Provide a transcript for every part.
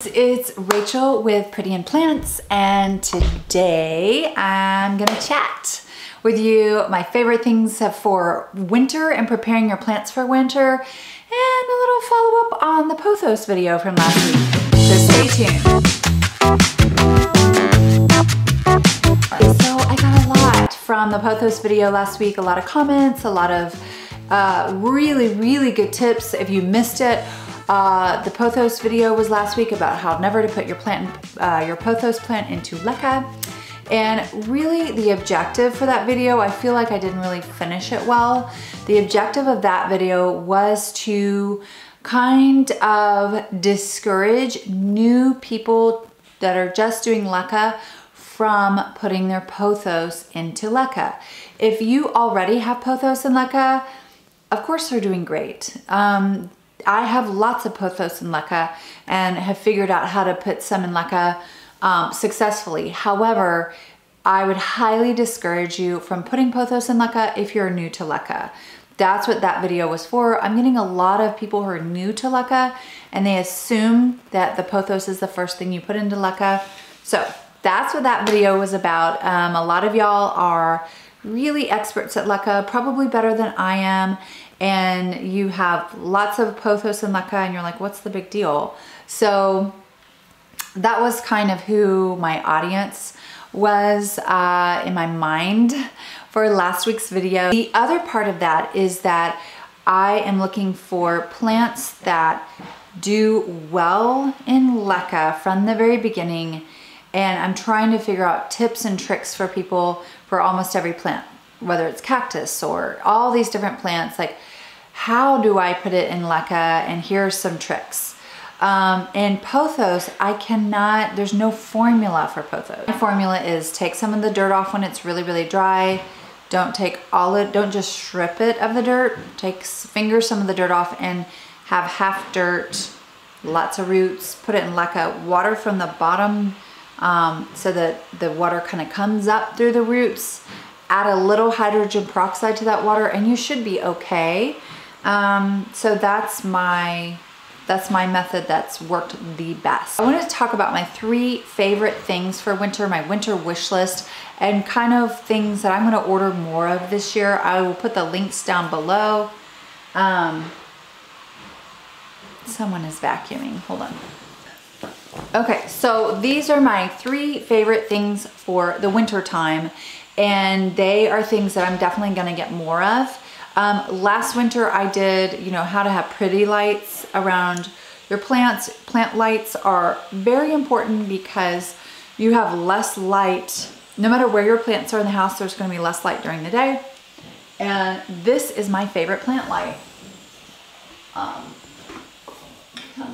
It's Rachel with Pretty in Plants, and today I'm gonna chat with you my favorite things for winter and preparing your plants for winter, and a little follow-up on the Pothos video from last week. So stay tuned. So I got a lot from the Pothos video last week, a lot of comments, a lot of really good tips. If you missed it, the Pothos video was last week about how never to put your Pothos plant into leca. And really the objective for that video, I feel like I didn't really finish it well. The objective of that video was to kind of discourage new people that are just doing leca from putting their Pothos into leca. If you already have Pothos in leca, of course they're doing great. I have lots of Pothos in leca and have figured out how to put some in leca successfully. However, I would highly discourage you from putting Pothos in leca if you're new to leca. That's what that video was for. I'm getting a lot of people who are new to leca and they assume that the Pothos is the first thing you put into leca. So that's what that video was about. A lot of y'all are really experts at leca, probably better than I am. And you have lots of Pothos in leca and you're like, what's the big deal? So that was kind of who my audience was in my mind for last week's video. The other part of that is that I am looking for plants that do well in leca from the very beginning, and I'm trying to figure out tips and tricks for people for almost every plant, whether it's cactus or all these different plants. Like, how do I put it in leca? And here's some tricks. And Pothos, there's no formula for Pothos. My formula is take some of the dirt off when it's really dry. Don't just strip it of the dirt. Finger some of the dirt off and have half dirt, lots of roots, put it in leca, water from the bottom so that the water kind of comes up through the roots. Add a little hydrogen peroxide to that water and you should be okay. So that's my method that's worked the best. I want to talk about my 3 favorite things for winter, my winter wish list, and kind of things that I'm going to order more of this year. I will put the links down below. Someone is vacuuming. Hold on. Okay, so these are my 3 favorite things for the winter time, and they are things that I'm definitely going to get more of. Last winter I did, how to have pretty lights around your plants. Plant lights are very important because you have less light. No matter where your plants are in the house, there's going to be less light during the day. And this is my favorite plant light. Come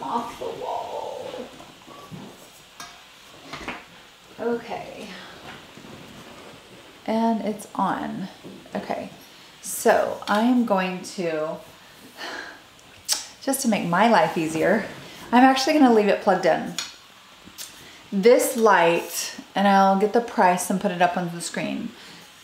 off the wall. Okay. And it's on. Okay. So I'm going to, just to make my life easier, I'm actually going to leave it plugged in. This light, and I'll get the price and put it up on the screen.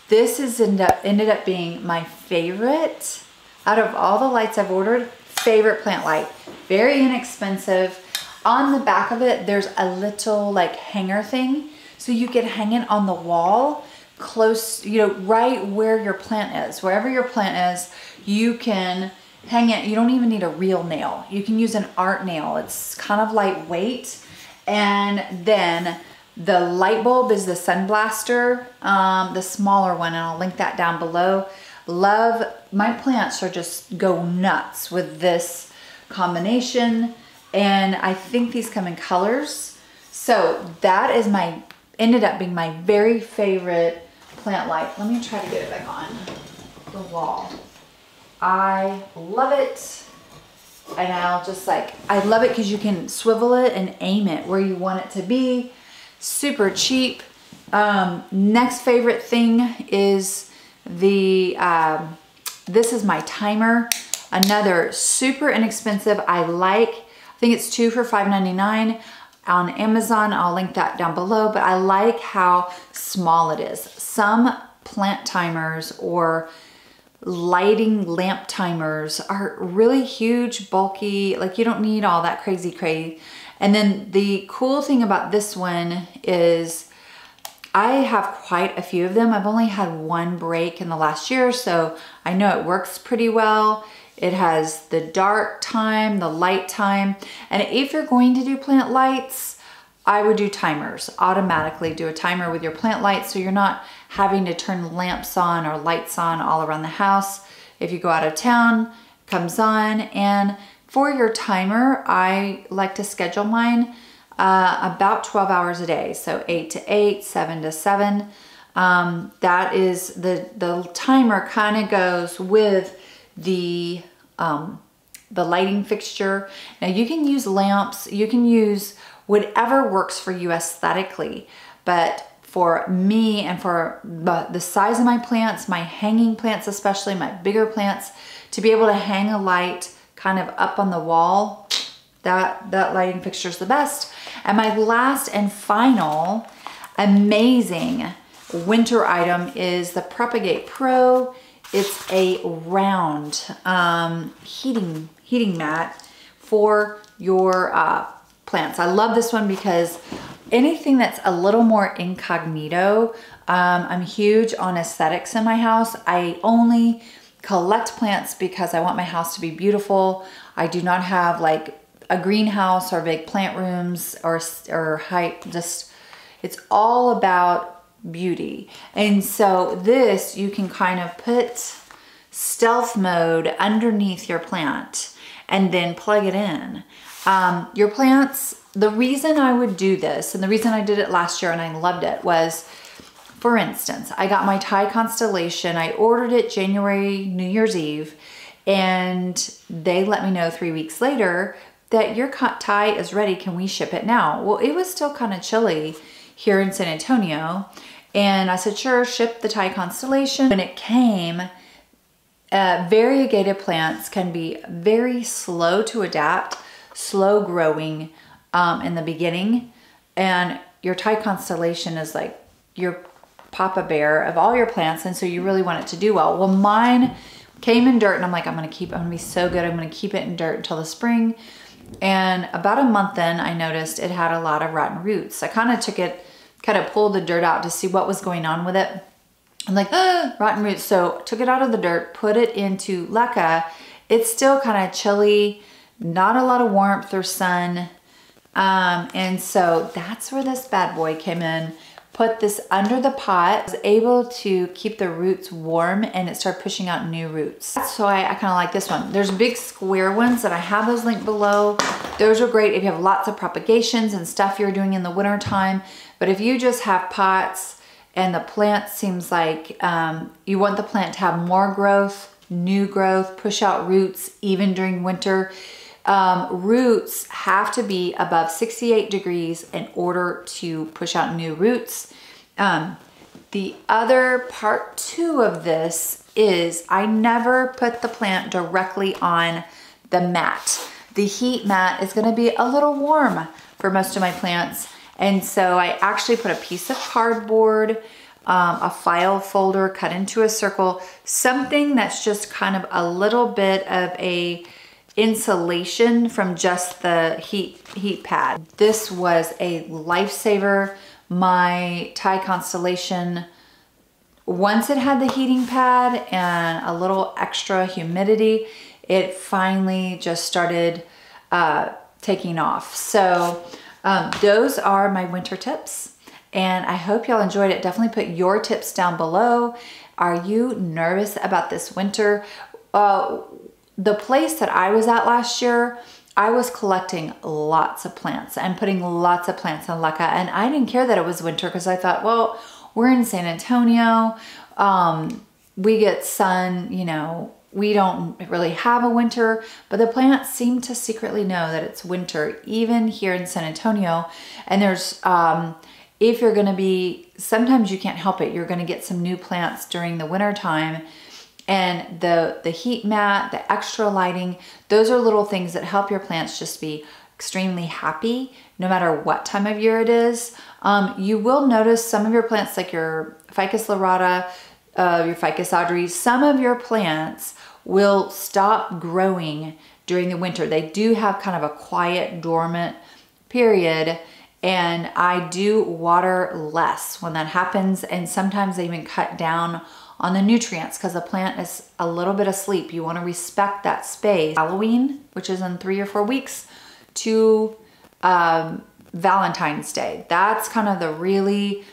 This is ended up being my favorite out of all the lights I've ordered. Favorite plant light. Very inexpensive. On the back of it, there's a little like hanger thing, so you can hang it on the wall close, right where your plant is. Wherever your plant is, you can hang it. You don't even need a real nail. You can use an art nail. It's kind of lightweight. And then the light bulb is the Sun Blaster, the smaller one, and I'll link that down below. My plants are just go nuts with this combination, and I think these come in colors. So that is ended up being my very favorite plant light. Let me try to get it back on the wall. I love it. And I love it because you can swivel it and aim it where you want it to be. Super cheap. Next favorite thing is this is my timer. Another super inexpensive. I think it's 2 for $5.99 on Amazon. I'll link that down below, but I like how small it is. Some plant timers or lighting lamp timers are really huge, bulky, like you don't need all that crazy. And then the cool thing about this one is I have quite a few of them. I've only had one break in the last year, so I know it works pretty well. It has the dark time, the light time, and if you're going to do plant lights, I would do timers. Automatically do a timer with your plant lights so you're not having to turn lamps on or lights on all around the house. If you go out of town, it comes on. And for your timer, I like to schedule mine about 12 hours a day. So 8 to 8, 7 to 7. That is the timer kind of goes with the lighting fixture. Now you can use lamps, you can use whatever works for you aesthetically, but for me and for the size of my plants, my hanging plants, especially my bigger plants, to be able to hang a light kind of up on the wall, that lighting fixture is the best. And my last and final amazing winter item is the Propagate Pro. It's a round heating mat for your plants. I love this one because anything that's a little more incognito, I'm huge on aesthetics in my house. I only collect plants because I want my house to be beautiful. I do not have like a greenhouse or big plant rooms or height. Just, it's all about beauty. And so this, you can kind of put stealth mode underneath your plant and then plug it in. Your plants, the reason I would do this and the reason I did it last year and I loved it was, for instance, I got my Thai constellation. I ordered it January, New Year's Eve, and they let me know 3 weeks later that your Thai is ready. Can we ship it now? Well, it was still kind of chilly here in San Antonio. And I said, sure, ship the Thai constellation. When it came, variegated plants can be very slow to adapt, slow growing in the beginning. And your Thai constellation is like your papa bear of all your plants. And so you really want it to do well. Well, mine came in dirt and I'm like, I'm gonna be so good. I'm gonna keep it in dirt until the spring. And about a month in, I noticed it had a lot of rotten roots. I kind of pulled the dirt out to see what was going on with it. I'm like, rotten roots. So took it out of the dirt, put it into leca. It's still kind of chilly, not a lot of warmth or sun. And so that's where this bad boy came in. Put this under the pot, was able to keep the roots warm and it started pushing out new roots. So I kind of like this one. There's big square ones that I have those linked below. Those are great if you have lots of propagations and stuff you're doing in the winter time. But if you just have pots and the plant seems like you want the plant to have more growth, new growth, push out roots even during winter, roots have to be above 68 degrees in order to push out new roots. The other part too of this is I never put the plant directly on the mat. The heat mat is gonna be a little warm for most of my plants. And so I actually put a piece of cardboard, a file folder cut into a circle, something that's just kind of a little bit of a insulation from just the heat pad. This was a lifesaver. My Thai constellation, once it had the heating pad and a little extra humidity, it finally just started taking off. So those are my winter tips and I hope y'all enjoyed it. Definitely put your tips down below. Are you nervous about this winter? The place that I was at last year, I was collecting lots of plants and putting lots of plants in leca, and I didn't care that it was winter because I thought, well, we're in San Antonio, we get sun, you know, we don't really have a winter, but the plants seem to secretly know that it's winter, even here in San Antonio. And there's, if you're gonna be, sometimes you can't help it, you're gonna get some new plants during the winter time. And the heat mat, the extra lighting, those are little things that help your plants just be extremely happy no matter what time of year it is. You will notice some of your plants, like your Ficus lyrata, your Ficus audrey, some of your plants will stop growing during the winter. They do have kind of a quiet, dormant period. And I do water less when that happens. And sometimes I even cut down on the nutrients because the plant is a little bit asleep. You want to respect that space. Halloween, which is in 3 or 4 weeks, to Valentine's Day. That's kind of the really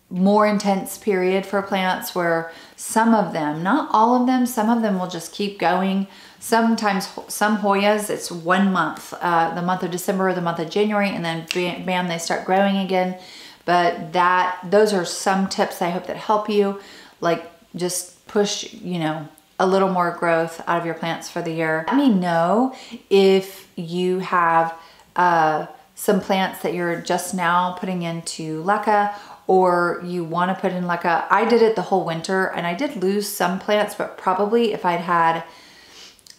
more intense period for plants where some of them, not all of them, some of them will just keep going. Sometimes some Hoyas, it's 1 month, the month of December or the month of January, and then bam, they start growing again. But those are some tips I hope that help you. Like just push, you know, a little more growth out of your plants for the year. Let me know if you have some plants that you're just now putting into leca, or you want to put in leca. I did it the whole winter and I did lose some plants, but probably if I'd had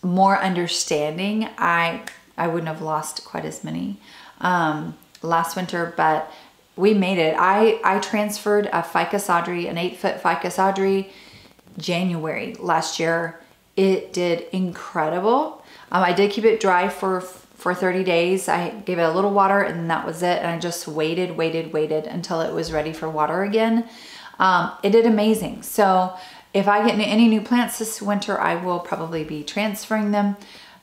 more understanding, I wouldn't have lost quite as many last winter, but we made it. I transferred a Ficus audrey, an 8-foot Ficus audrey, January last year. It did incredible. I did keep it dry for 30 days. I gave it a little water and that was it. And I just waited until it was ready for water again. It did amazing. So if I get any new plants this winter, I will probably be transferring them.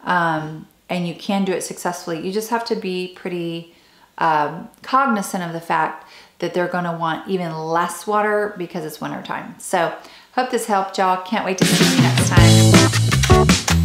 And you can do it successfully. You just have to be pretty cognizant of the fact that they're gonna want even less water because it's winter time. So hope this helped y'all. Can't wait to see you next time.